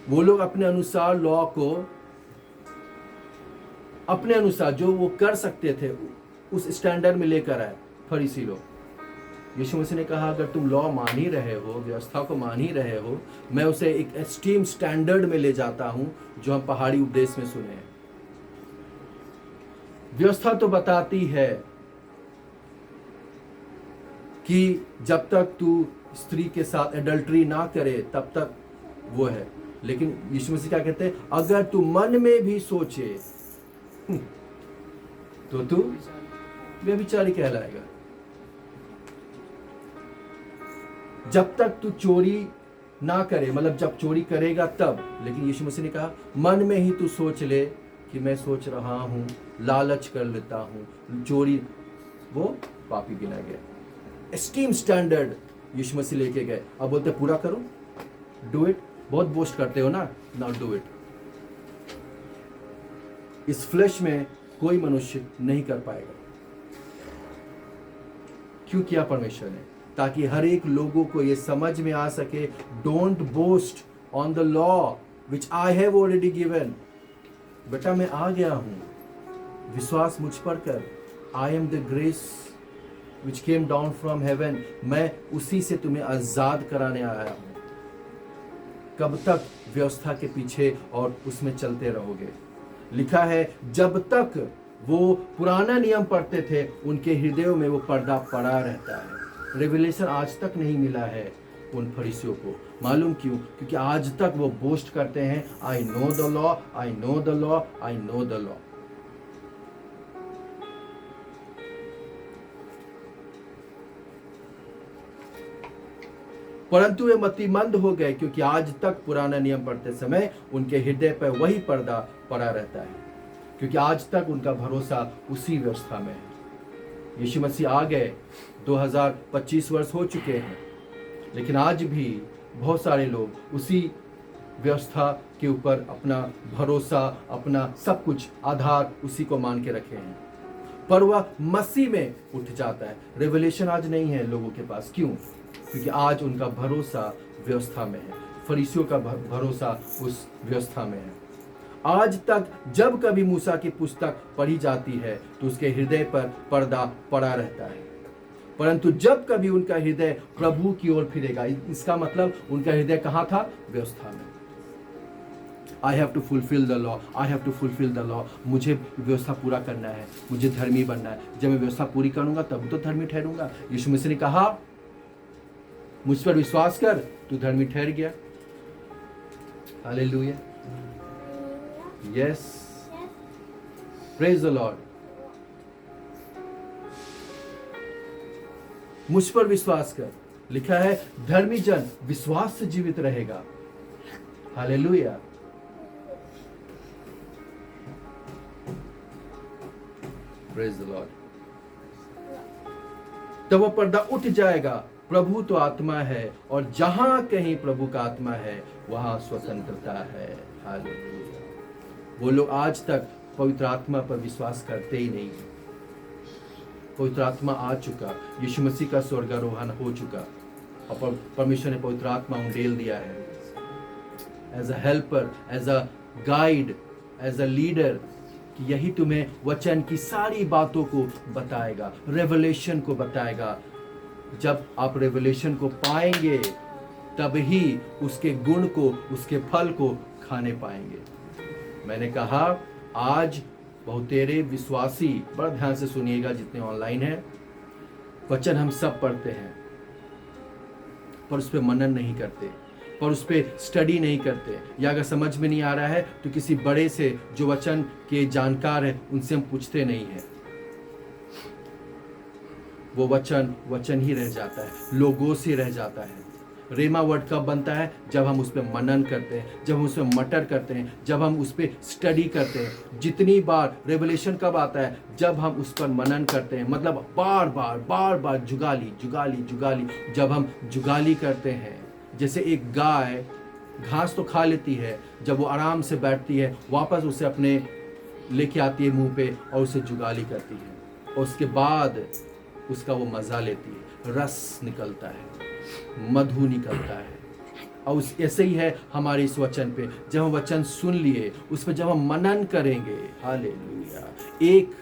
वो लोग अपने अनुसार लॉ को, अपने अनुसार जो वो कर सकते थे उस स्टैंडर्ड में लेकर आए फरीसी लोग। यीशु मसीह ने कहा, अगर तुम लॉ मान ही रहे हो, व्यवस्था को मान ही रहे हो, मैं उसे एक एस्टीम स्टैंडर्ड में ले जाता हूं जो हम पहाड़ी उपदेश में सुने हैं। व्यवस्था तो बताती है कि जब तक तू स्त्री के साथ एडल्ट्री ना करे तब तक वो है, लेकिन यीशु मसीह क्या कहते हैं? अगर तू मन में भी सोचे तो तू व्यभिचारी कहलाएगा। जब तक तू चोरी ना करे, मतलब जब चोरी करेगा तब, लेकिन यीशु मसीह ने कहा मन में ही तू सोच ले कि मैं सोच रहा हूं, लालच कर लेता हूं, चोरी, वो पापी गिना गया। एस्टीम स्टैंडर्ड यीशु मसीह लेके गए। अब बोलते पूरा करो, डू इट। बहुत बोस्ट करते हो ना, नॉट डू इट। इस फ्लैश में कोई मनुष्य नहीं कर पाएगा। क्यों किया परमेश्वर ने? ताकि हर एक लोगों को ये समझ में आ सके, don't boast on the law which I have already given. बेटा मैं आ गया हूं, विश्वास मुझ पर कर। I am the grace which came down from heaven. मैं उसी से तुम्हें आजाद कराने आया हूं। कब तक व्यवस्था के पीछे और उसमें चलते रहोगे? लिखा है जब तक वो पुराना नियम पढ़ते थे उनके हृदयों में वो पर्दा पड़ा रहता है। रेवलेशन आज तक नहीं मिला है उन फरीसियों को। मालूम क्यों? क्योंकि आज तक वो बोस्ट करते हैं, I know the law, I know the law, I know the law. परंतु वे मतिमंद हो गए, क्योंकि आज तक पुराना नियम पढ़ते समय उनके हृदय पर वही पर्दा पड़ा रहता है, क्योंकि आज तक उनका भरोसा उसी व्यवस्था में है। यीशु मसीह आ गए, 2025 वर्ष हो चुके हैं, लेकिन आज भी बहुत सारे लोग उसी व्यवस्था के ऊपर अपना भरोसा, अपना सब कुछ आधार उसी को मान के रखे हैं। पर वह मसीह में उठ जाता है। रेवलेशन आज नहीं है लोगों के पास। क्यों? क्योंकि आज उनका भरोसा व्यवस्था में है। फरीसियों का भरोसा उस व्यवस्था में है। आज तक जब कभी मूसा की पुस्तक पढ़ी जाती है तो उसके हृदय पर पर्दा पड़ा रहता है, परंतु जब कभी उनका हृदय प्रभु की ओर फिरेगा, इसका मतलब उनका हृदय कहाँ था? व्यवस्था में। I have to fulfil the law, I have to fulfil the law. मुझे व्यवस्था पूरा करना है, मुझे धर्मी बनना है। जब मैं व्यवस्था पूरी करूंगा तब तो धर्मी ठहरूंगा। यीशु मसीह ने कहा मुझ पर विश्वास कर, तू धर्मी ठहर गया। Hallelujah, yes, praise the Lord. मुझ पर विश्वास कर, लिखा है धर्मी जन विश्वास से जीवित रहेगा। Hallelujah, praise the Lord. तब वो पर्दा उठ जाएगा। प्रभु तो आत्मा है और जहां कहीं प्रभु का आत्मा है वहां स्वतंत्रता है। हालेलुया। वो लोग आज तक पवित्र आत्मा पर विश्वास करते ही नहीं। पवित्र आत्मा आ चुका, यीशु मसीह का स्वर्गारोहण हो चुका और परमेश्वर ने पवित्र आत्मा उंडेल दिया है as a helper, as a guide, as a leader, कि यही तुम्हें वचन की सारी बातों को बताएगा, रेवलेशन को बताएगा। जब आप रेवलेशन को पाएंगे तब ही उसके गुण को, उसके फल को खाने पाएंगे। मैंने कहा आज बहुतेरे विश्वासी, बड़ा ध्यान से सुनिएगा जितने ऑनलाइन हैं, वचन हम सब पढ़ते हैं पर उस पर मनन नहीं करते, पर उस पर स्टडी नहीं करते, या अगर समझ में नहीं आ रहा है तो किसी बड़े से जो वचन के जानकार है उनसे हम पूछते नहीं हैं। वो वचन ही रह जाता है, लोगोस ही रह जाता है। रेमा वर्ड कब बनता है? जब हम उस पर मनन करते हैं, जब हम उस पर मटर करते हैं, जब हम उस पर स्टडी करते हैं। जितनी बार रेवलेशन कब आता है? जब हम उस पर मनन करते हैं, मतलब बार बार जुगाली जुगाली जुगाली। जब हम जुगाली करते हैं, जैसे एक गाय घास तो खा लेती है, जब वो आराम से बैठती है वापस उसे अपने लेके आती है मुंह पे और उसे जुगाली करती है, और उसके बाद उसका वो मजा लेती है, रस निकलता है, मधु निकलता है। और ऐसे ही है हमारे इस वचन पे। जब हम वचन सुन लिए, उस पर जब हम मनन करेंगे, हालेलुया, 1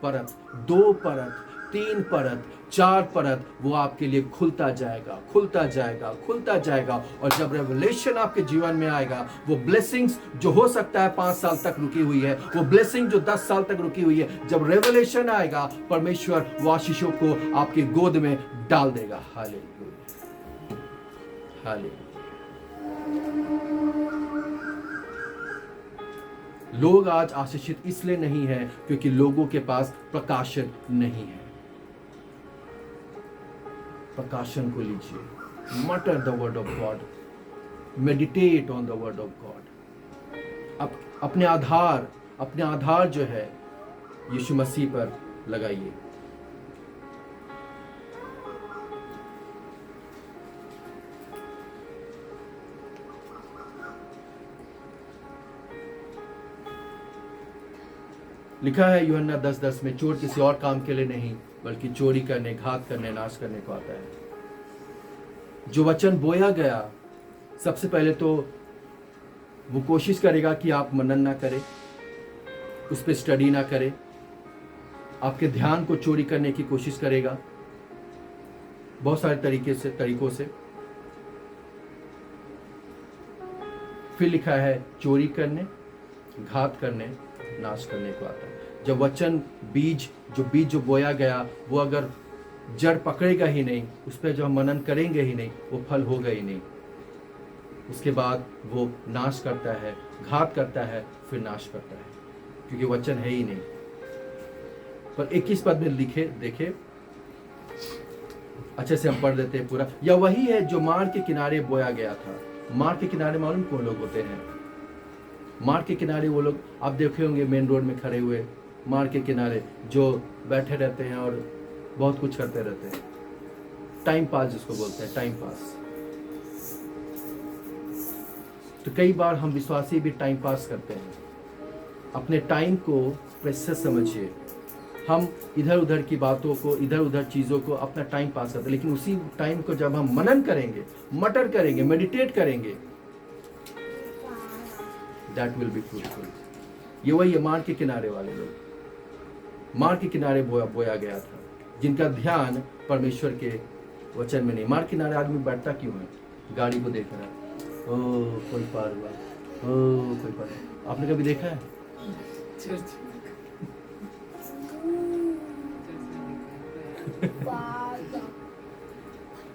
परत, 2 परत, 3 परत, 4 परत, वो आपके लिए खुलता जाएगा, खुलता जाएगा, खुलता जाएगा। और जब रेवलेशन आपके जीवन में आएगा, वो ब्लेसिंग्स जो हो सकता है 5 साल तक रुकी हुई है, वो ब्लेसिंग जो 10 साल तक रुकी हुई है, जब रेवलेशन आएगा, परमेश्वर वो आशीषों को आपकी गोद में डाल देगा। Hallelujah, hallelujah. लोग आज आशीषित इसलिए नहीं है क्योंकि लोगों के पास प्रकाशन नहीं है। प्रकाशन को लीजिए, मटर the word of God, meditate on the word of God. अपने आधार जो है यीशु मसीह पर लगाइए। लिखा है यूहन्ना 10:10 में, चोर किसी और काम के लिए नहीं बल्कि चोरी करने, घात करने, नाश करने को आता है। जो वचन बोया गया, सबसे पहले तो वो कोशिश करेगा कि आप मनन ना करें, उस पर स्टडी ना करें, आपके ध्यान को चोरी करने की कोशिश करेगा बहुत सारे तरीकों से। फिर लिखा है चोरी करने, घात करने, नाश करने को आता है। जब वचन बीज जो बोया गया वो अगर जड़ पकड़ेगा ही नहीं, उस पर जो हम मनन करेंगे ही नहीं, वो फल होगा ही नहीं। उसके बाद वो नाश करता है, घात करता है, फिर नाश करता है, क्योंकि वचन है ही नहीं। पर 21 पद में लिखे, देखे अच्छे से हम पढ़ देते हैं पूरा। यह वही है जो मार्ग के किनारे बोया गया था। मार्ग के किनारे मालूम कौन लोग होते हैं? मार्ग के किनारे वो लोग आप देखे होंगे मेन रोड में खड़े हुए, मार्ग के किनारे जो बैठे रहते हैं और बहुत कुछ करते रहते हैं। टाइम पास जिसको बोलते हैं, टाइम पास। तो कई बार हम विश्वासी भी टाइम पास करते हैं। अपने टाइम को प्रेशियस समझिए। हम इधर उधर की बातों को, इधर उधर चीज़ों को अपना टाइम पास करते हैं, लेकिन उसी टाइम को जब हम मनन करेंगे, मटर करेंगे, मेडिटेट करेंगे, दैट विल बी फ्रूटफुल। ये वही है मार्ग के किनारे वाले लोग। मार्ग के किनारे बोया गया था, जिनका ध्यान परमेश्वर के वचन में नहीं। मार्ग के किनारे आदमी बैठता क्यों है? गाड़ी को देख रहा है, ओ कोई पार हुआ, ओ कोई पार हुआ। आपने कभी देखा है?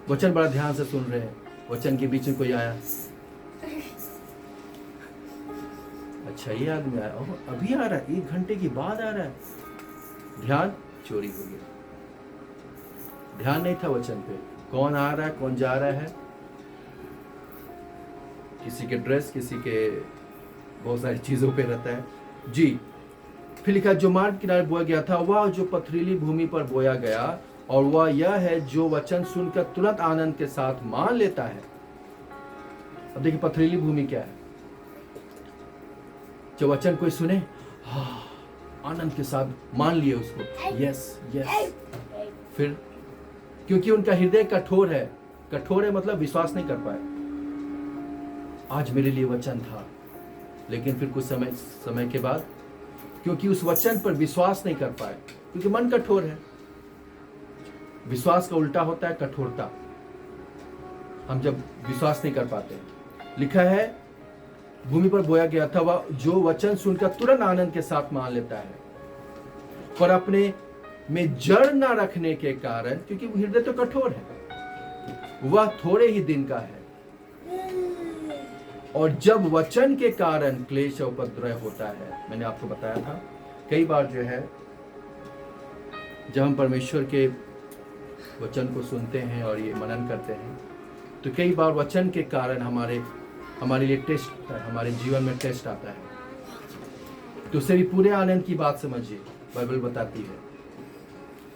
वचन बड़ा ध्यान से सुन रहे हैं, वचन के बीच में कोई आया, अच्छा ये आदमी आया, ओह अभी आ रहा है, 1 घंटे के बाद आ रहा है, ध्यान चोरी हो गया। ध्यान नहीं था वचन पे, कौन आ रहा है, कौन जा रहा है, किसी के ड्रेस, किसी के बहुत सारी चीजों पे रहता है जी। फिर लिखा जो मार्ग किनारे बोया गया था, वह जो पथरीली भूमि पर बोया गया, और वह यह है जो वचन सुनकर तुरंत आनंद के साथ मान लेता है। अब देखिए पथरीली भूमि क्या है। जो वचन कोई सुने, आनंद के साथ मान लिए उसको, यस यस। फिर क्योंकि उनका हृदय कठोर है। कठोर है मतलब विश्वास नहीं कर पाए। आज मेरे लिए वचन था, लेकिन फिर कुछ समय के बाद क्योंकि उस वचन पर विश्वास नहीं कर पाए, क्योंकि मन कठोर है। विश्वास का उल्टा होता है कठोरता। हम जब विश्वास नहीं कर पाते, लिखा है भूमि पर बोया गया था, वह जो वचन सुनकर तुरंत आनंद के साथ मान लेता है, पर अपने में जड़ ना रखने के कारण, क्योंकि हृदय तो कठोर है, वह थोड़े ही दिन का है। और जब वचन के कारण क्लेश और उपद्रव होता है, मैंने आपको बताया था कई बार जो है, जब हम परमेश्वर के वचन को सुनते हैं और ये मनन करते हैं, तो कई बार वचन के कारण हमारे लिए टेस्ट आता है, हमारे जीवन में टेस्ट आता है। तो उसे भी पूरे आनंद की बात समझिए, बाइबल बताती है,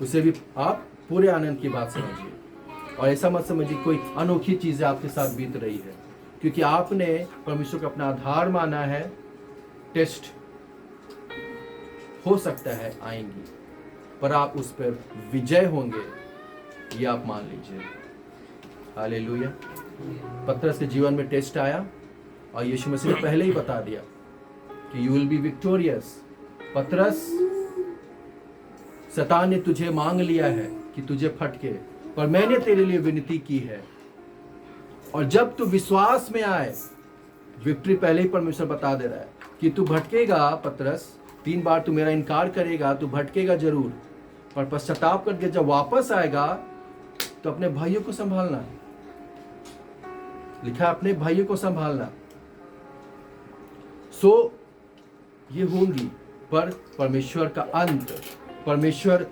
उसे भी आप पूरे आनंद की बात समझिए। और ऐसा मत समझिए कोई अनोखी चीजें आपके साथ बीत रही है, क्योंकि आपने परमेश्वर का अपना आधार माना है। टेस्ट हो सकता है आएंगी, पर आप उस पर विजय होंगे, ये आप मान लीजिए। हालेलुया। पतरस के जीवन में टेस्ट आया, और यीशु मसीह ने पहले ही बता दिया कि यू विल बी विक्टोरियस। पतरस, शैतान ने तुझे मांग लिया है कि तुझे फटके, पर मैंने तेरे लिए विनती की है। और जब तू विश्वास में आए, विक्ट्री पहले ही परमेश्वर बता दे रहा है कि तू भटकेगा पतरस, 3 बार तू मेरा इनकार करेगा, तू भटकेगा जरूर, पर पश्चाताप करके जब वापस आएगा तो अपने भाइयों को संभालना। लिखा अपने भाइयों को संभालना। ये होंगी, पर परमेश्वर का अंत, परमेश्वर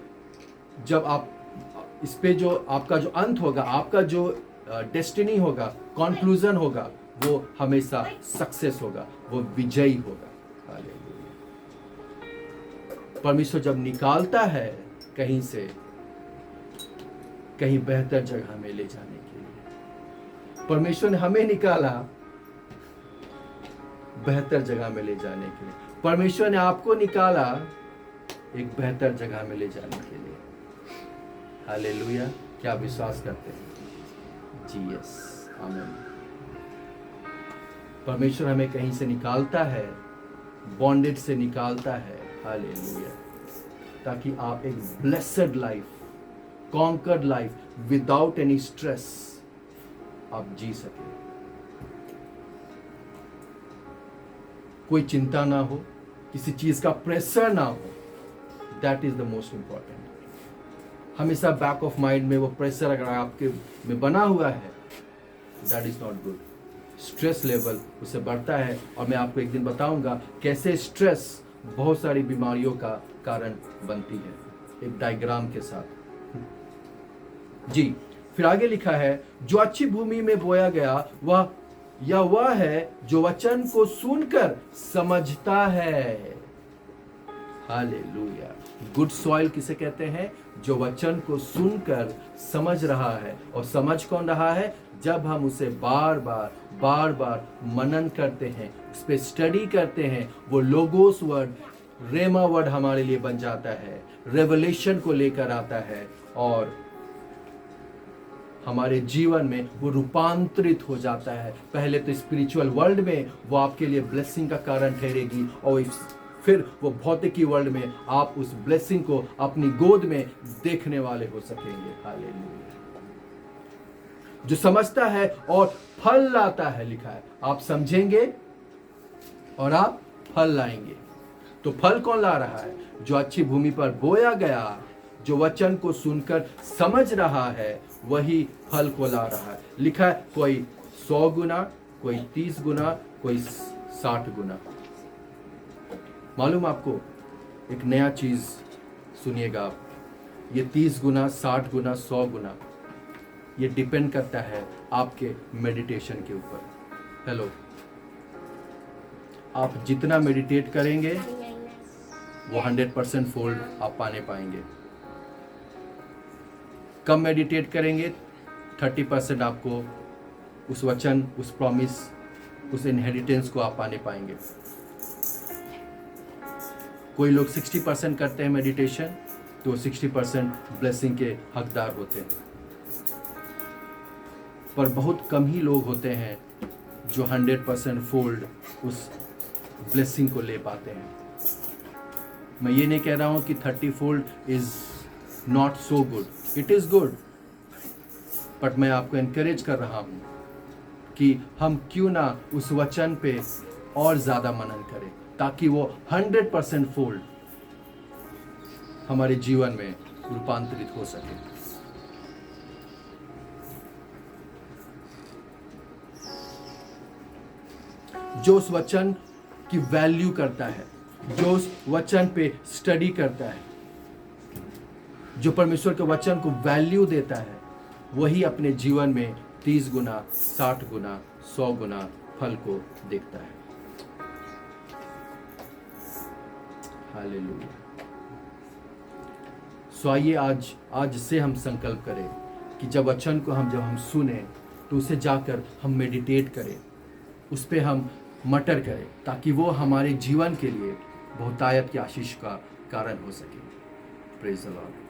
जब आप इस पे जो आपका जो अंत होगा, आपका जो डेस्टिनी होगा, कॉन्क्लूजन होगा, वो हमेशा सक्सेस होगा, वो विजयी होगा। हालेलुया। परमेश्वर जब निकालता है कहीं से कहीं बेहतर जगह में ले जाने के लिए, परमेश्वर ने हमें निकाला बेहतर जगह में ले जाने के लिए, परमेश्वर ने आपको निकाला एक बेहतर जगह में ले जाने के लिए। हालेलुया। क्या विश्वास करते हैं? जी यस, आमीन। परमेश्वर हमें कहीं से निकालता है, बॉन्डेज से निकालता है। हालेलुया। ताकि आप एक blessed life, conquered life without any stress आप जी सके। कोई चिंता ना हो, किसी चीज़ का प्रेशर ना हो। That is the most important. हमेशा बैक ऑफ माइंड में वो प्रेशर अगर आपके में बना हुआ है, that is not good. Stress level उससे बढ़ता है, और मैं आपको एक दिन बताऊंगा कैसे स्ट्रेस बहुत सारी बीमारियों का कारण बनती है, एक डायग्राम के साथ। जी, फिर आगे लिखा है, जो अच्छी भूमि में बोया गया वह है जो वचन को सुनकर समझता है। हालेलुया। गुड सॉइल किसे कहते हैं? जो वचन को सुनकर समझ रहा है। और समझ कौन रहा है? जब हम उसे बार बार मनन करते हैं, उस पर स्टडी करते हैं, वो लोगोस वर्ड, रेमा वर्ड हमारे लिए बन जाता है, रेवलेशन को लेकर आता है, और हमारे जीवन में वो रूपांतरित हो जाता है। पहले तो स्पिरिचुअल वर्ल्ड में वो आपके लिए ब्लेसिंग का कारण ठहरेगी, और फिर वो भौतिकी वर्ल्ड में आप उस ब्लेसिंग को अपनी गोद में देखने वाले हो सकेंगे। हालेलुया। जो समझता है और फल लाता है, लिखा है, आप समझेंगे और आप फल लाएंगे। तो फल कौन ला रहा है? जो अच्छी भूमि पर बोया गया, जो वचन को सुनकर समझ रहा है, वही फल को ला रहा है। लिखा है, कोई 100 गुना, कोई 30 गुना, कोई 60 गुना। मालूम आपको, एक नया चीज सुनिएगा आप, ये 30 गुना, 60 गुना, 100 गुना, ये डिपेंड करता है आपके मेडिटेशन के ऊपर। हेलो, आप जितना मेडिटेट करेंगे वो 100% फोल्ड आप पाने पाएंगे। कम मेडिटेट करेंगे 30% आपको उस वचन, उस प्रॉमिस, उस इनहेरिटेंस को आप पाने पाएंगे। कोई लोग 60% करते हैं मेडिटेशन, तो 60% ब्लेसिंग के हकदार होते हैं। पर बहुत कम ही लोग होते हैं जो 100% फोल्ड उस ब्लेसिंग को ले पाते हैं। मैं ये नहीं कह रहा हूं कि 30 fold is not so good, it is good, but मैं आपको एनकरेज कर रहा हूं कि हम क्यों ना उस वचन पे और ज्यादा मनन करें, ताकि वो 100% फोल्ड हमारे जीवन में रूपांतरित हो सके। जो उस वचन की वैल्यू करता है, जो उस वचन पे स्टडी करता है, जो परमेश्वर के वचन को वैल्यू देता है, वही अपने जीवन में 30 गुना, 60 गुना, 100 गुना फल को देखता है। हालेलुया। सो आइए आज से हम संकल्प करें कि जब वचन को जब हम सुने, तो उसे जाकर हम मेडिटेट करें, उस पे हम मटर करें, ताकि वो हमारे जीवन के लिए बहुतायत की आशीष का कारण हो सके। Praise the Lord.